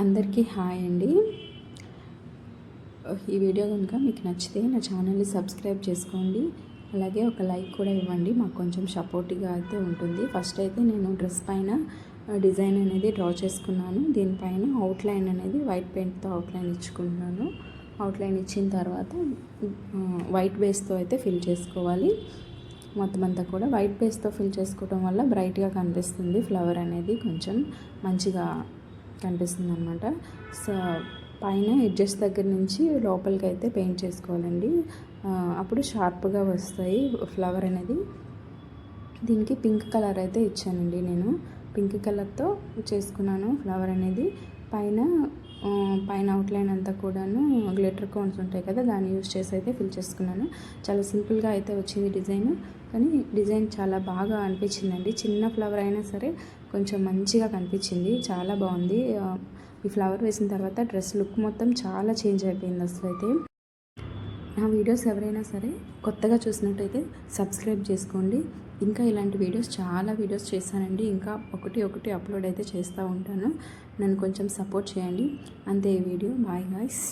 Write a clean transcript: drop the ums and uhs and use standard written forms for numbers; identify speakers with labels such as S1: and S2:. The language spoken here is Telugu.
S1: అందరికీ హాయ్ అండి. ఈ వీడియో కనుక మీకు నచ్చితే నా ఛానల్ని సబ్స్క్రైబ్ చేసుకోండి. అలాగే ఒక లైక్ కూడా ఇవ్వండి, మాకు కొంచెం సపోర్టివ్గా అయితే ఉంటుంది. ఫస్ట్ అయితే నేను డ్రెస్ పైన డిజైన్ అనేది డ్రా చేసుకున్నాను. దీనిపైన అవుట్లైన్ అనేది వైట్ పెయింట్తో అవుట్లైన్ ఇచ్చుకుంటున్నాను. అవుట్లైన్ ఇచ్చిన తర్వాత వైట్ బేస్తో అయితే ఫిల్ చేసుకోవాలి. మొత్తం అంతా కూడా వైట్ బేస్తో ఫిల్ చేసుకోవడం వల్ల బ్రైట్గా కనిపిస్తుంది. ఫ్లవర్ అనేది కొంచెం మంచిగా కనిపిస్తుంది అనమాట. సో పైన ఎడ్జెస్ దగ్గర నుంచి లోపలికి అయితే పెయింట్ చేసుకోవాలండి. అప్పుడు షార్ప్గా వస్తాయి ఫ్లవర్ అనేది. దీనికి పింక్ కలర్ అయితే ఇచ్చానండి. నేను పింక్ కలర్తో చేసుకున్నాను ఫ్లవర్ అనేది. పైన అవుట్లైన్ అంతా కూడాను గ్లిటర్ కోన్స్ ఉంటాయి కదా, దాన్ని యూజ్ చేసి అయితే ఫిల్ చేసుకున్నాను. చాలా సింపుల్గా అయితే వచ్చింది డిజైన్, కానీ డిజైన్ చాలా బాగా అనిపించిందండి. చిన్న ఫ్లవర్ అయినా సరే కొంచెం మంచిగా కనిపించింది, చాలా బాగుంది. ఈ ఫ్లవర్ వేసిన తర్వాత డ్రెస్ లుక్ మొత్తం చాలా చేంజ్ అయిపోయింది అసలు అయితే. నా వీడియోస్ ఎవరైనా సరే కొత్తగా చూసినట్టయితే సబ్స్క్రైబ్ చేసుకోండి. ఇంకా ఇలాంటి చాలా వీడియోస్ చేశానండి. ఇంకా ఒకటి అప్లోడ్ అయితే చేస్తూ ఉంటాను. నన్ను కొంచెం సపోర్ట్ చేయండి. అంతే ఈ వీడియో. Bye guys.